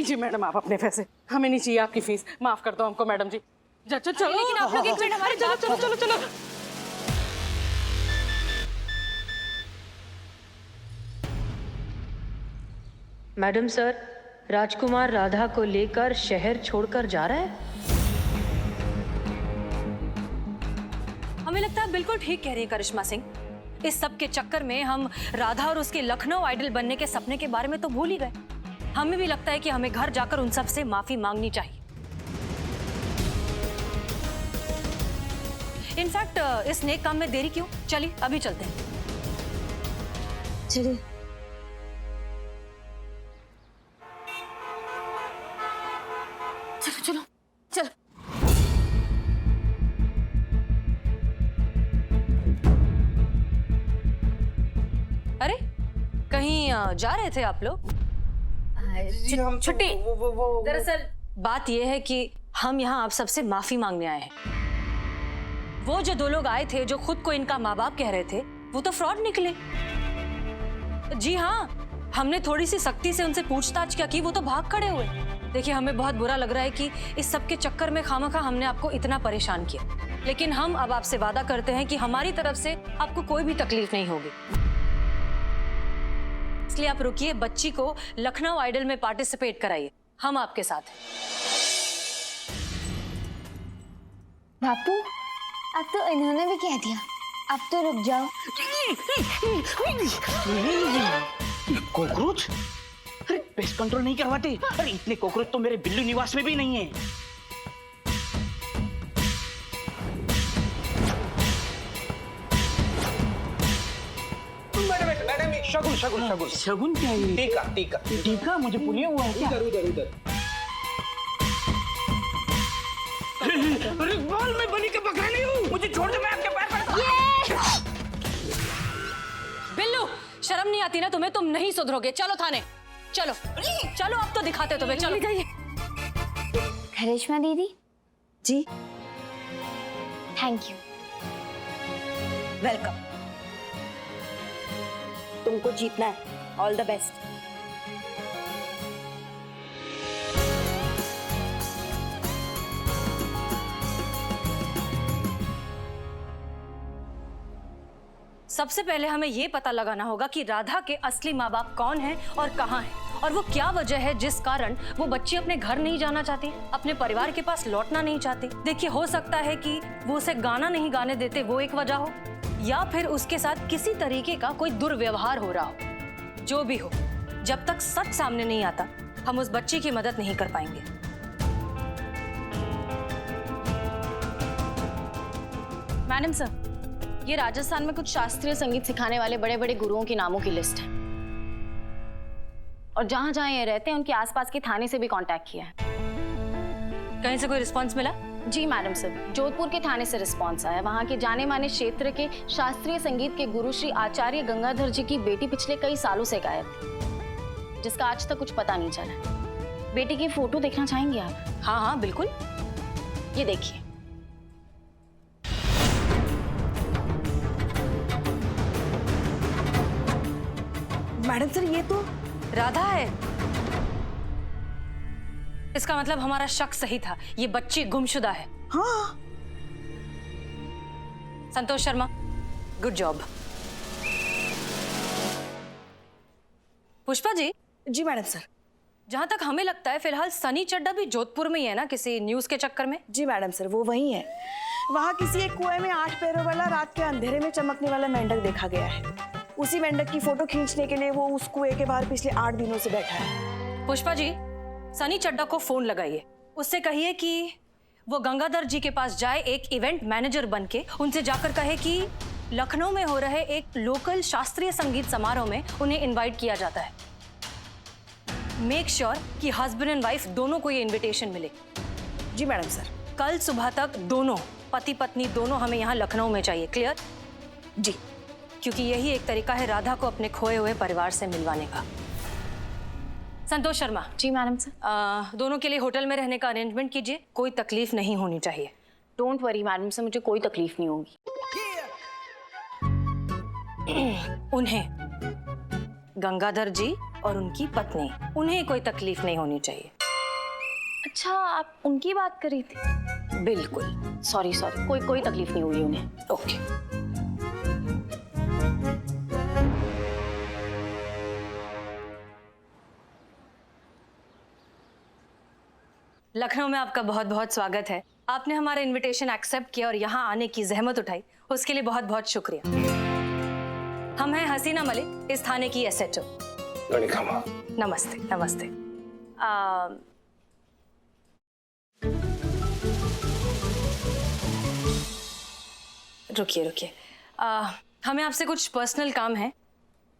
लीजिए मैडम आप अपने पैसे, हमें नहीं चाहिए आपकी फीस, माफ कर दो हमको मैडम जी। चलो लेकिन आप लोग एक मिनट हमारे चलो चलो चलो चलो। मैडम सर, राजकुमार राधा को लेकर शहर छोड़कर जा रहा है। हमें लगता है बिल्कुल ठीक कह रही है करिश्मा सिंह। इस सब के चक्कर में हम राधा और उसके लखनऊ आइडल बनने के सपने के बारे में तो भूल ही गए। हमें भी लगता है कि हमें घर जाकर उन सब से माफी मांगनी चाहिए। इनफैक्ट इस नेक काम में देरी क्यों, चलिए अभी चलते हैं। चलिए। चलो चलो चलो। अरे कहीं जा रहे थे आप लोग? छुट्टी। दरअसल बात यह है कि हम यहाँ आप सबसे माफी मांगने आए हैं। वो जो दो लोग आए थे जो खुद को इनका माँ बाप कह रहे थे, वो तो फ्रॉड निकले। जी हाँ, हमने थोड़ी सी सख्ती से उनसे पूछताछ क्या की, वो तो भाग खड़े हुए। देखिए हमें बहुत बुरा लग रहा है कि इस सब के चक्कर में खामखा हमने आपको इतना परेशान किया, लेकिन हम अब आपसे वादा करते हैं कि हमारी तरफ से आपको कोई भी तकलीफ नहीं होगी। इसलिए आप रुकिए, बच्ची को लखनऊ आइडल में पार्टिसिपेट कराइए, हम आपके साथ हैं। बापू अब तो इन्होंने भी कह दिया, अब तो रुक जाओ। कॉकरोच? अरे पेस्ट कंट्रोल नहीं करवाते? अरे इतने कॉकरोच तो मेरे बिल्लू निवास में भी नहीं है। मैडम शगुन शगुन शगुन शगुन क्या है? टीका टीका टीका मुझे पुण्य हुआ है क्या? उधर उधर उधर। अरे बाल में बनी के पकड़ नहीं हूँ, मुझे छोड़ दे, मैं आपके पैर पड़ता। बिल्लू शर्म नहीं आती ना तुम्हें? तुम नहीं सुधरोगे। चलो थाने, चलो चलो, अब तो दिखाते तुम्हें। चलो करिश्मा दीदी जी थैंक यू। वेलकम। तुमको जीतना है, ऑल द बेस्ट। सबसे पहले हमें ये पता लगाना होगा कि राधा के असली माँ बाप कौन हैं और कहाँ हैं, और वो क्या वजह है जिस कारण वो बच्ची अपने घर नहीं जाना चाहती, अपने परिवार के पास लौटना नहीं चाहती। देखिए हो सकता है कि वो उसे गाना नहीं गाने देते, वो एक वजह हो, या फिर उसके साथ किसी तरीके का कोई दुर्व्यवहार हो रहा हो। जो भी हो, जब तक सच सामने नहीं आता हम उस बच्ची की मदद नहीं कर पाएंगे। मैडम सर, ये राजस्थान में कुछ शास्त्रीय संगीत सिखाने वाले बड़े बड़े गुरुओं के नामों की लिस्ट है, और जहां जहां ये रहते हैं उनके आसपास के थाने से भी कांटेक्ट किया है। कहीं से कोई रिस्पॉन्स मिला? जी मैडम सर, जोधपुर के थाने से रिस्पॉन्स आया। वहां के जाने माने क्षेत्र के शास्त्रीय संगीत के गुरु श्री आचार्य गंगाधर जी की बेटी पिछले कई सालों से गायब थी, जिसका आज तक कुछ पता नहीं चला। बेटी की फोटो देखना चाहेंगे आप? हाँ हाँ बिल्कुल। ये देखिए। मैडम सर ये तो राधा है। इसका मतलब हमारा शक सही था, ये बच्ची गुमशुदा है। हाँ। Santosh Sharma, good job. पुष्पा जी। जी मैडम सर। जहां तक हमें लगता है फिलहाल सनी चड्डा भी जोधपुर में ही है ना, किसी न्यूज के चक्कर में। जी मैडम सर, वो वही है। वहाँ किसी एक कुएं में 8 पैरों वाला रात के अंधेरे में चमकने वाला मेंढक देखा गया है। उसी मेंढक की फोटो खींचने के लिए वो उस कुएं के बाहर पिछले 8 दिनों से बैठा है। पुष्पा जी, सनी चड्डा को फोन लगाइए, उससे कहिए कि वो गंगाधर जी के पास जाए, एक इवेंट मैनेजर बनके उनसे जाकर कहे कि लखनऊ में हो रहे एक लोकल शास्त्रीय संगीत समारोह में उन्हें इनवाइट किया जाता है। मेक श्योर कि हस्बैंड एंड वाइफ दोनों को ये इनविटेशन मिले। जी मैडम सर। कल सुबह तक दोनों पति पत्नी दोनों हमें यहाँ लखनऊ में चाहिए। क्लियर? जी। क्योंकि यही एक तरीका है राधा को अपने खोए हुए परिवार से मिलवाने का। संतोष शर्मा। जी मैडम सर। दोनों के लिए होटल में रहने का अरेंजमेंट कीजिए, कोई तकलीफ नहीं होनी चाहिए। डोंट वरी मैडम सर, मुझे कोई तकलीफ नहीं होगी। उन्हें गंगाधर जी और उनकी पत्नी, उन्हें कोई तकलीफ नहीं होनी चाहिए। अच्छा, आप उनकी बात कर रही थी? बिल्कुल। सॉरी सॉरी, कोई तकलीफ नहीं हुई उन्हें। ओके। लखनऊ में आपका बहुत बहुत स्वागत है। आपने हमारा इनविटेशन एक्सेप्ट किया और यहाँ आने की जहमत उठाई, उसके लिए बहुत बहुत शुक्रिया। हम हैं हसीना मलिक, इस थाने की SHO। नमस्ते नमस्ते। रुकिए रुकिए, हमें आपसे कुछ पर्सनल काम है।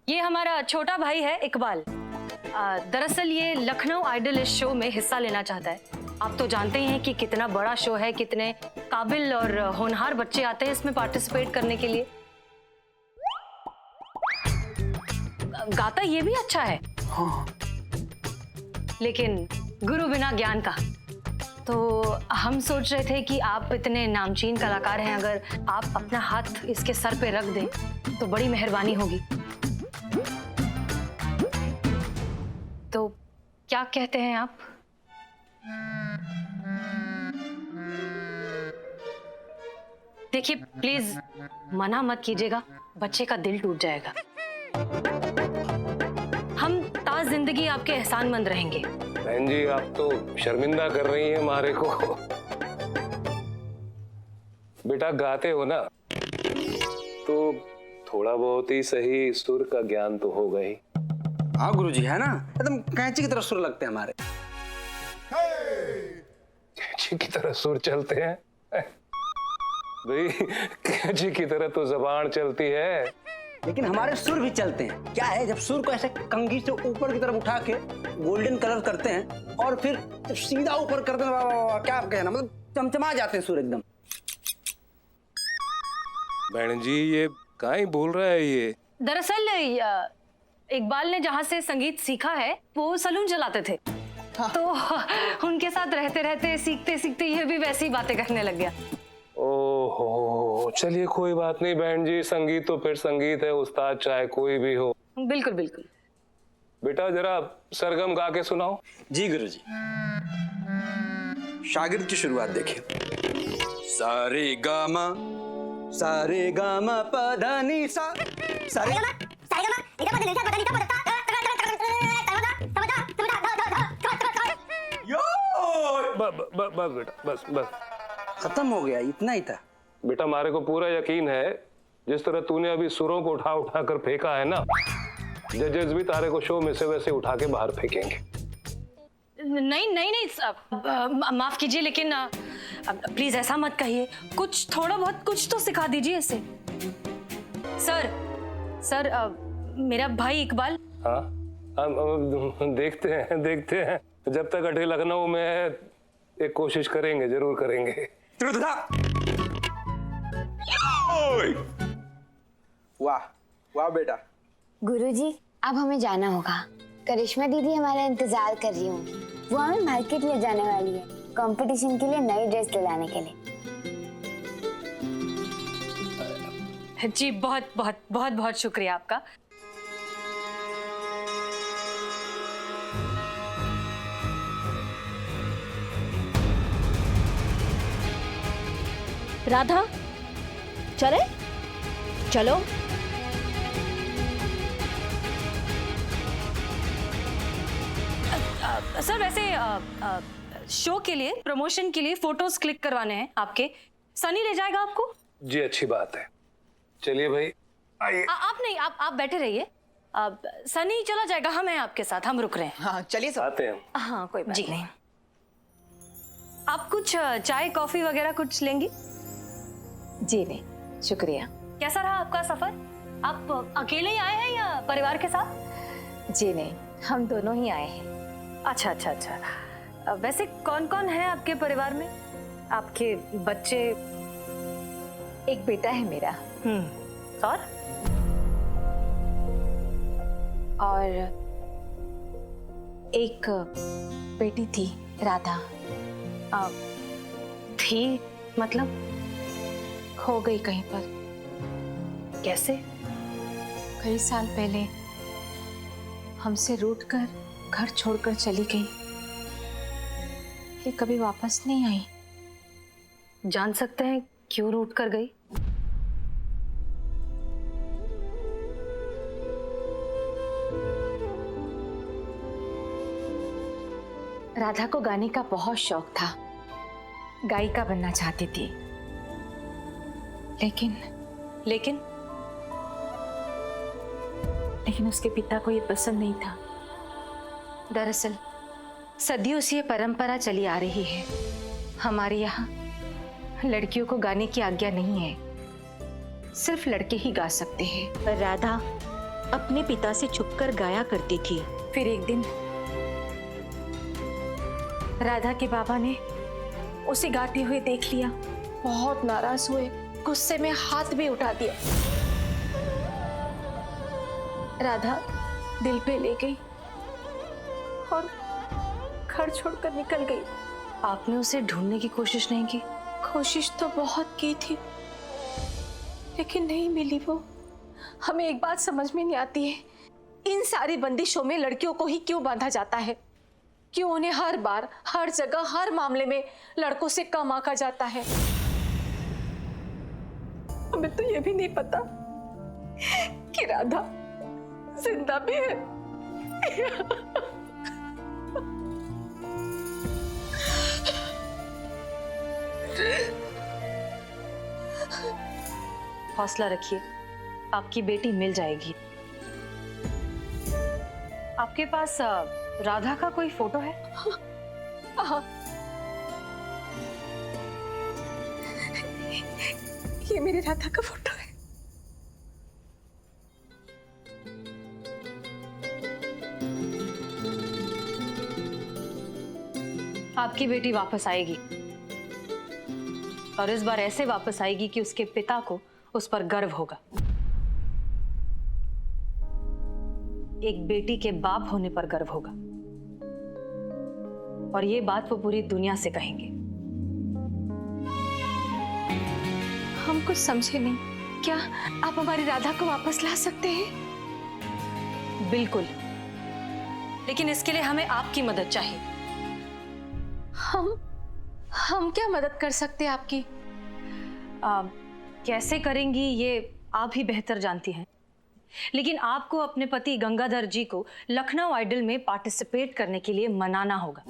ये हमारा छोटा भाई है इकबाल। दरअसल ये लखनऊ आइडल इस शो में हिस्सा लेना चाहता है। आप तो जानते ही हैं कि कितना बड़ा शो है, कितने काबिल और होनहार बच्चे आते हैं इसमें पार्टिसिपेट करने के लिए। गाता ये भी अच्छा है, लेकिन गुरु बिना ज्ञान का। तो हम सोच रहे थे कि आप इतने नामचीन कलाकार हैं, अगर आप अपना हाथ इसके सर पे रख दें तो बड़ी मेहरबानी होगी। तो क्या कहते हैं आप? देखिए प्लीज मना मत कीजिएगा, बच्चे का दिल टूट जाएगा। हम ताज जिंदगी आपके एहसानमंद रहेंगे। बहन जी, आप तो शर्मिंदा कर रही हैं हमारे को। बेटा गाते हो ना, तो थोड़ा बहुत ही सही सुर का ज्ञान तो होगा ही। हाँ गुरुजी, है ना, एकदम कैंची की तरह सुर लगते हैं हमारे। कैंची की तरह सुर चलते हैं भाई? कैंची की तरह तो जबान चलती है, लेकिन हमारे सुर भी चलते हैं। क्या है, जब सुर को ऐसे कंघी से ऊपर की तरफ उठा के गोल्डन कलर करते हैं और फिर जब सीधा ऊपर करते हैं, वाह वाह वाह, क्या कहना, मतलब चमचमा जाते हैं सुर एकदम। बहन जी ये काहे बोल रहा है ये? दरअसल इकबाल ने जहाँ से संगीत सीखा है वो सलून चलाते थे। तो उनके साथ रहते रहते सीखते सीखते ये भी वैसी बातें करने लग गया। ओहो, चलिए कोई बात नहीं बहन जी, संगीत तो फिर संगीत है, उस्ताद चाहे कोई भी हो। बिल्कुल बिल्कुल। बेटा जरा सरगम गा के सुनाओ। जी गुरुजी। शागिर्द की शुरुआत देखिए। सारे गामा पधा नी सा, सारे बस बेटा, बस खत्म हो गया, इतना ही था। बेटा हमारे को पूरा यकीन है, जिस तरह तूने अभी सुरों को उठा उठा कर फेंका है ना, जजेस भी तारे को शो में से वैसे उठा के बाहर फेंकेंगे। नहीं नहीं नहीं, माफ कीजिए, लेकिन प्लीज ऐसा मत कहिए। कुछ थोड़ा बहुत कुछ तो सिखा दीजिए इसे। सर मेरा भाई इकबाल। हाँ, देखते हैं जब तक अटे लखनऊ में है, एक कोशिश करेंगे, जरूर करेंगे। वाह वाह बेटा। गुरुजी, अब हमें जाना होगा। करिश्मा दीदी हमारा इंतजार कर रही होंगी। वो हमें मार्केट ले जाने वाली है, कंपटीशन के लिए नई ड्रेस दिलाने के लिए। जी बहुत बहुत बहुत बहुत शुक्रिया आपका। राधा, चले चलो। सर वैसे शो के लिए, प्रमोशन के लिए फोटोज क्लिक करवाने हैं आपके। सनी ले जाएगा आपको? जी अच्छी बात है, चलिए भाई आइए। आप नहीं, आप बैठे रहिए। सनी चला जाएगा, हम हैं आपके साथ, हम रुक रहे हैं। हाँ चलिए सर। आते हैं। हाँ कोई बात नहीं। आप कुछ चाय कॉफी वगैरह कुछ लेंगी? जी नहीं शुक्रिया। कैसा रहा आपका सफर? आप अकेले ही आए हैं या परिवार के साथ? जी नहीं, हम दोनों ही आए हैं। अच्छा अच्छा अच्छा। वैसे कौन कौन है आपके परिवार में? आपके बच्चे? एक बेटा है मेरा। और एक बेटी थी, राधा। थी मतलब? खो गई कहीं पर। कैसे? कई साल पहले हमसे रूठ कर घर छोड़कर चली गई, ये कभी वापस नहीं आई। जान सकते हैं क्यों रूठ कर गई? राधा को गाने का बहुत शौक था, गायिका बनना चाहती थी, लेकिन उसके पिता को ये पसंद नहीं था। दरअसल सदियों से ये परंपरा चली आ रही है, हमारे यहाँ लड़कियों को गाने की आज्ञा नहीं है, सिर्फ लड़के ही गा सकते हैं। पर राधा अपने पिता से छुपकर गाया करती थी। फिर एक दिन राधा के बाबा ने उसे गाते हुए देख लिया, बहुत नाराज हुए, गुस्से में हाथ भी उठा दिया। राधा दिल पे ले गई और घर छोड़कर निकल गई। आपने उसे ढूंढने की कोशिश नहीं की? कोशिश तो बहुत की थी, लेकिन नहीं मिली वो। हमें एक बात समझ में नहीं आती है, इन सारी बंदिशों में लड़कियों को ही क्यों बांधा जाता है? क्यों उन्हें हर बार, हर जगह, हर मामले में लड़कों से कम आंका जाता है? हमें तो ये भी नहीं पता कि राधा जिंदा भी है। हौसला रखिए, आपकी बेटी मिल जाएगी। आपके पास राधा का कोई फोटो है? हाँ, ये मेरी राधा का फोटो है। आपकी बेटी वापस आएगी, और इस बार ऐसे वापस आएगी कि उसके पिता को उस पर गर्व होगा। एक बेटी के बाप होने पर गर्व होगा, और ये बात वो पूरी दुनिया से कहेंगे। हम कुछ समझे नहीं, क्या आप हमारी राधा को वापस ला सकते हैं? बिल्कुल, लेकिन इसके लिए हमें आपकी मदद चाहिए। हम क्या मदद कर सकते हैं आपकी? कैसे करेंगी ये आप ही बेहतर जानती हैं, लेकिन आपको अपने पति गंगाधर जी को लखनऊ आइडल में पार्टिसिपेट करने के लिए मनाना होगा।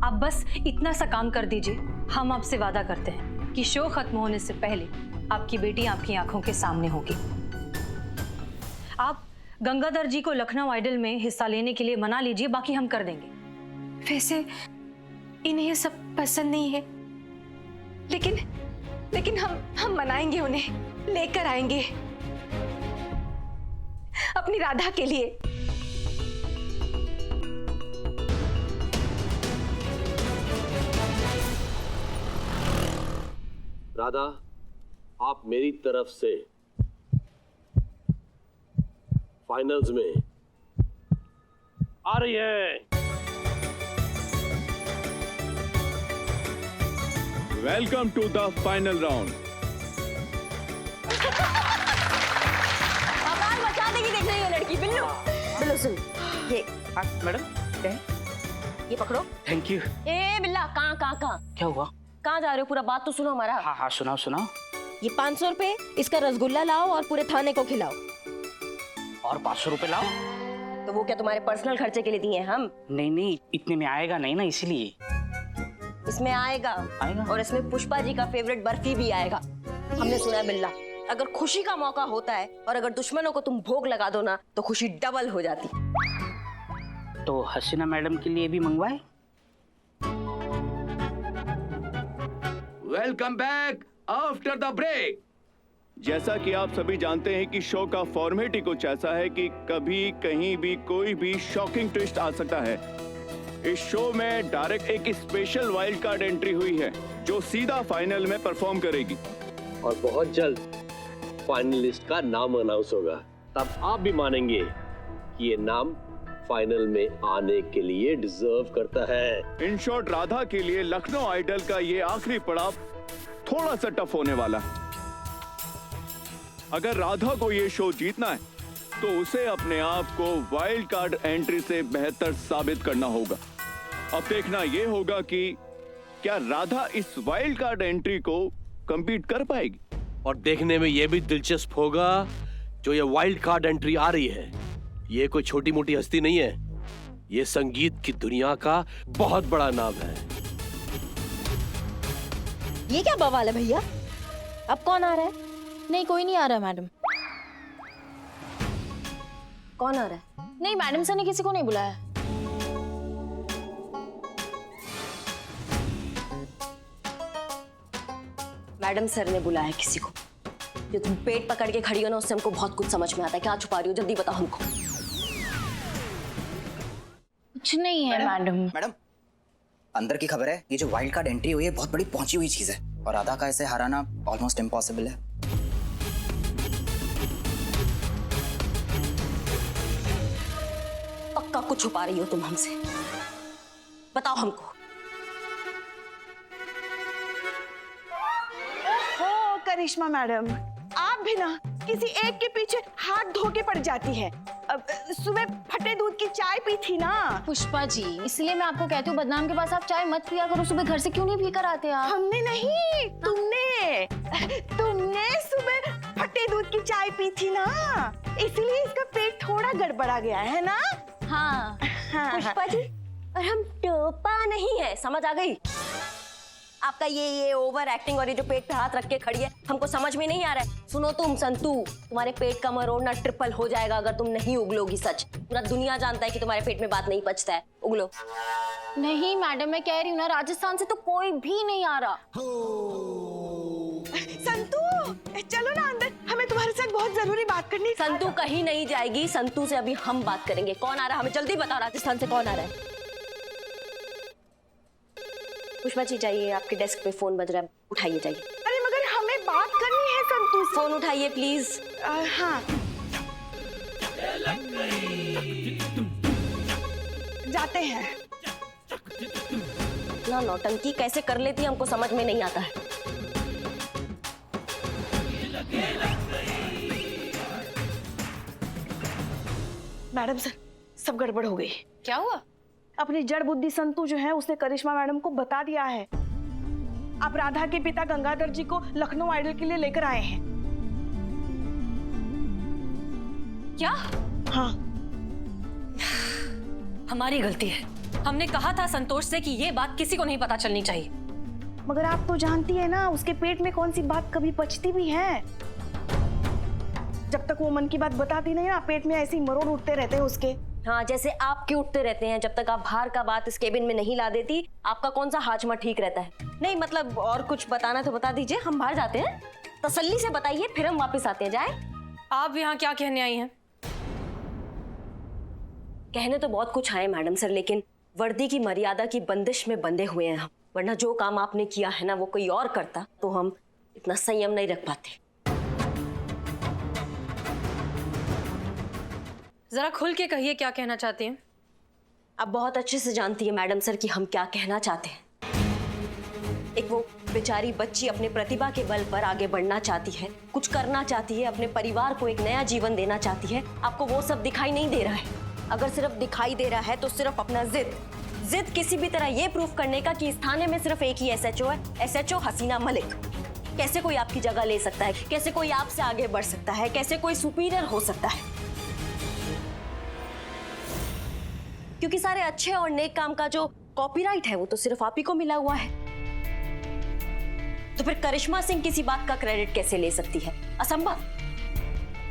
आप बस इतना सा काम कर दीजिए, हम आपसे वादा करते हैं कि शो खत्म होने से पहले आपकी बेटी आपकी आंखों के सामने होगी। आप गंगाधर जी को लखनऊ आइडल में हिस्सा लेने के लिए मना लीजिए, बाकी हम कर देंगे। वैसे इन्हें ये सब पसंद नहीं है, लेकिन हम मनाएंगे, उन्हें लेकर आएंगे अपनी राधा के लिए। राधा, आप मेरी तरफ से फाइनल्स में आ रही है। Welcome to the final round. आवाज मचा देगी, देख रही है लड़की। बिल्लू, बिल्लू सुन, ये मैडम क्या है? ये पकड़ो। Thank you. ए बिल्ला, कहाँ क्या हुआ? कहाँ जा रहे हो? पूरा बात तो सुनो हमारा। हाँ हाँ सुनाओ सुनाओ। ये 500 रुपए, इसका रसगुल्ला लाओ और पूरे थाने को खिलाओ। और 500 रुपए लाओ। तो वो क्या तुम्हारे पर्सनल खर्चे के लिए दिए हैं हम? नहीं इतने में आएगा नहीं ना, इसीलिए। इसमें आएगा और इसमें पुष्पा जी का फेवरेट बर्फी भी आएगा। हमने सुना है बिल्ला, अगर खुशी का मौका होता है और अगर दुश्मनों को तुम भोग लगा दो ना, तो खुशी डबल हो जाती। तो हसीना मैडम के लिए भी मंगवाए। Welcome back after the break. जैसा कि आप सभी जानते हैं कि शो का फॉर्मेट ही कुछ ऐसा है कि कभी कहीं भी कोई भी शॉकिंग ट्विस्ट आ सकता है। इस शो में डायरेक्ट एक स्पेशल वाइल्ड कार्ड एंट्री हुई है जो सीधा फाइनल में परफॉर्म करेगी, और बहुत जल्द फाइनलिस्ट का नाम अनाउंस होगा। तब आप भी मानेंगे कि ये नाम फाइनल में आने के लिए डिजर्व करता है। इन शॉर्ट, राधा के लिए लखनऊ आइडल का ये आखिरी पड़ाव थोड़ा सा टफ होने वाला है। अगर राधा को ये शो जीतना है तो उसे अपने आप को वाइल्ड कार्ड एंट्री से बेहतर साबित करना होगा। अब देखना यह होगा कि क्या राधा इस वाइल्ड कार्ड एंट्री को कंप्लीट कर पाएगी। और देखने में यह भी दिलचस्प होगा जो ये वाइल्ड कार्ड एंट्री आ रही है, ये कोई छोटी मोटी हस्ती नहीं है, ये संगीत की दुनिया का बहुत बड़ा नाम है। ये क्या बवाल है भैया? अब कौन आ रहा है? नहीं, कोई नहीं आ रहा मैडम। कौन आ रहा है? नहीं, मैडम सर ने किसी को नहीं बुलाया। मैडम सर ने बुलाया किसी को। जो तुम पेट पकड़ के खड़ी हो ना, उससे हमको बहुत कुछ समझ में आता है। क्या छुपा रही हो? जल्दी बताओ हमको। कुछ नहीं है मैडम। मैडम, अंदर की खबर है, ये जो वाइल्ड कार्ड एंट्री हुई है बहुत बड़ी पहुंची हुई चीज है और राधा का इसे हराना ऑलमोस्ट इम्पॉसिबल है। पक्का कुछ छुपा रही हो तुम हमसे, बताओ हमको। ओ करिश्मा मैडम, आप भी ना किसी एक के पीछे हाथ धो के पड़ जाती है। अब सुबह फटे दूध की चाय पी थी ना। पुष्पा जी, इसलिए मैं आपको कहती हूँ बदनाम के पास आप चाय मत पिया करो। सुबह घर से क्यों नहीं पी कर आते आप? हमने नहीं, तुमने सुबह फटे दूध की चाय पी थी ना, इसलिए इसका पेट थोड़ा गड़बड़ा गया है ना। हाँ। पुष्पा जी, और हम टोपा नहीं है, समझ आ गई? आपका ये ओवर एक्टिंग और ये जो पेट पे हाथ रख के खड़ी है, हमको समझ में नहीं आ रहा है। सुनो तुम संतू, तुम्हारे पेट का मरोड़ना ट्रिपल हो जाएगा अगर तुम नहीं उगलोगी। सच, पूरा दुनिया जानता है कि तुम्हारे पेट में बात नहीं पचता है। उगलो। नहीं मैडम, मैं कह रही हूँ ना, राजस्थान से तो कोई भी नहीं आ रहा। संतू, चलो ना अंदर, हमें तुम्हारे साथ बहुत जरूरी बात करनी है। संतू कहीं नहीं जाएगी, संतू से अभी हम बात करेंगे। कौन आ रहा है हमें जल्दी बताओ, राजस्थान से कौन आ रहा है? पुष्पा जी जाइए, आपके डेस्क पे फोन बज रहा है, उठाइए जाइए। अरे मगर हमें बात करनी है संतू से। फोन उठाइए प्लीज। हाँ, जाते हैं। ना नौटंकी कैसे कर लेती है हमको समझ में नहीं आता है। मैडम सर, सब गड़बड़ हो गई। क्या हुआ? अपनी जड़ बुद्धि संतू जो है उसने करिश्मा मैडम को बता दिया है। आप राधा के पिता गंगाधर जी को लखनऊ आइडल के लिए लेकर आए हैं। क्या? हाँ, हमारी गलती है। हमने कहा था संतोष से कि ये बात किसी को नहीं पता चलनी चाहिए। मगर आप तो जानती है ना, उसके पेट में कौन सी बात कभी पचती भी है। जब तक वो मन की बात बताती नहीं ना, पेट में ऐसे ही मरोड़ उठते रहते हैं उसके। हाँ, जैसे आपके उठते रहते हैं। जब तक आप बाहर का बात इस केबिन में नहीं ला देती, आपका कौन सा हाजमा ठीक रहता है। नहीं मतलब और कुछ बताना तो बता दीजिए, हम बाहर जाते हैं। तसल्ली से बताइए, फिर हम वापस आते हैं। जाए? आप यहाँ क्या कहने आई हैं? कहने तो बहुत कुछ आए मैडम सर, लेकिन वर्दी की मर्यादा की बंदिश में बंधे हुए हैं हम। वरना जो काम आपने किया है ना, वो कोई और करता तो हम इतना संयम नहीं रख पाते। जरा खुल के कहिए, क्या कहना चाहती हैं? आप बहुत अच्छे से जानती है मैडम सर कि हम क्या कहना चाहते हैं। एक वो बेचारी बच्ची अपने प्रतिभा के बल पर आगे बढ़ना चाहती है, कुछ करना चाहती है, अपने परिवार को एक नया जीवन देना चाहती है। आपको वो सब दिखाई नहीं दे रहा है। अगर सिर्फ दिखाई दे रहा है तो सिर्फ अपना जिद किसी भी तरह ये प्रूफ करने का कि इस थाने में सिर्फ एक ही एसएचओ है, एसएचओ हसीना मलिक। कैसे कोई आपकी जगह ले सकता है? कैसे कोई आपसे आगे बढ़ सकता है? कैसे कोई सुपीरियर हो सकता है? क्योंकि सारे अच्छे और नेक काम का जो कॉपीराइट है वो तो सिर्फ आप ही को मिला हुआ है। तो फिर करिश्मा सिंह किसी बात का क्रेडिट कैसे ले सकती है? असंभव।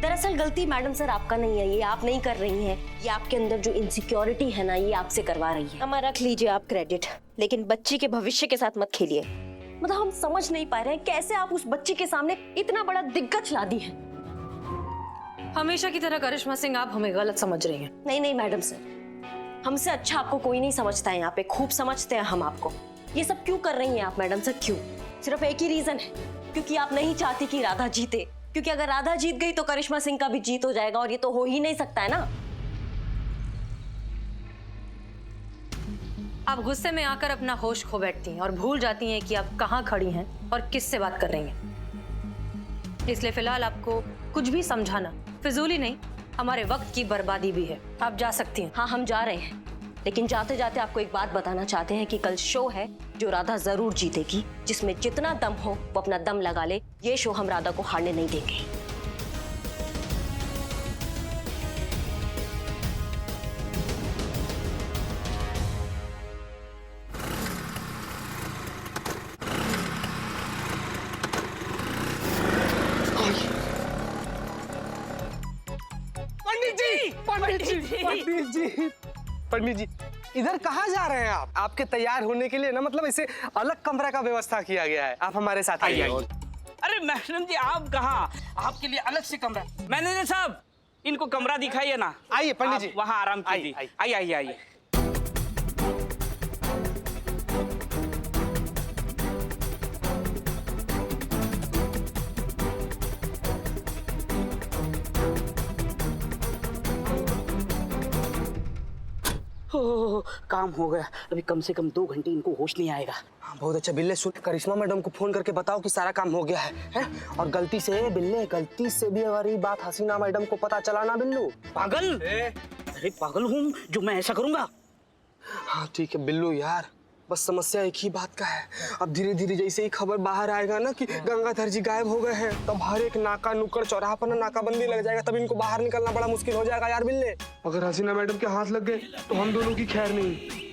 दरअसल गलती मैडम सर आपका नहीं है, ये आप नहीं कर रही हैं। ये आपके अंदर जो इनसिक्योरिटी है ना, ये आपसे करवा रही है। हमारा रख लीजिए आप क्रेडिट, लेकिन बच्ची के भविष्य के साथ मत खेलिए। मतलब हम समझ नहीं पा रहे हैं कैसे आप उस बच्ची के सामने इतना बड़ा दिग्गज ला दी है। हमेशा की तरह करिश्मा सिंह, आप हमें गलत समझ रही हैं। नहीं मैडम सर, हमसे अच्छा आपको कोई नहीं समझता है यहाँ पे। खूब समझते हैं हम आपको। ये सब क्यों कर रही हैं आप मैडम सर? क्यों? सिर्फ एक ही रीजन है, क्योंकि आप नहीं चाहती कि राधा जीते। क्योंकि अगर राधा जीत गई तो करिश्मा सिंह का भी जीत हो जाएगा, और ये तो हो ही नहीं सकता है ना। आप गुस्से में आकर अपना होश खो बैठती हैं और भूल जाती हैं कि आप कहाँ खड़ी हैं और किससे बात कर रही हैं। इसलिए फिलहाल आपको कुछ भी समझाना फिजूली नहीं, हमारे वक्त की बर्बादी भी है। आप जा सकती हैं। हाँ हम जा रहे हैं, लेकिन जाते जाते आपको एक बात बताना चाहते हैं कि कल शो है जो राधा जरूर जीतेगी, जिसमें जितना दम हो वो अपना दम लगा ले। ये शो हम राधा को हारने नहीं देंगे। पंडित जी इधर कहाँ जा रहे हैं आप? आपके तैयार होने के लिए ना मतलब इसे अलग कमरा का व्यवस्था किया गया है। आप हमारे साथ आइए। अरे मैडम जी आप कहाँ? आपके लिए अलग से कमरा। मैनेजर साहब इनको कमरा दिखाइए ना। आइए पंडित जी, वहाँ आराम कीजिए। आइए आइए आइए। काम हो गया। अभी कम से कम 2 घंटे इनको होश नहीं आएगा। बहुत अच्छा बिल्ले, सुन करिश्मा मैडम को फोन करके बताओ कि सारा काम हो गया है? और गलती से बिल्ले, गलती से भी अगर ये बात हसीना मैडम को पता चला ना बिल्लू। पागल? अरे पागल हूँ जो मैं ऐसा करूंगा? हाँ ठीक है बिल्लू यार, बस समस्या एक ही बात का है। अब धीरे धीरे जैसे ही खबर बाहर आएगा ना कि गंगाधर जी गायब हो गए हैं, तब हर एक नाका नुक्कड़ चौराहा पर ना नाकाबंदी लग जाएगा, तब इनको बाहर निकलना बड़ा मुश्किल हो जाएगा यार बिल्ले। अगर हसीना मैडम के हाथ लग गए तो हम दोनों की खैर नहीं।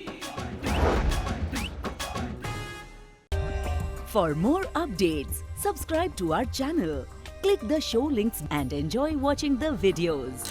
For more updates, subscribe to our channel, click the show links and enjoy watching the videos.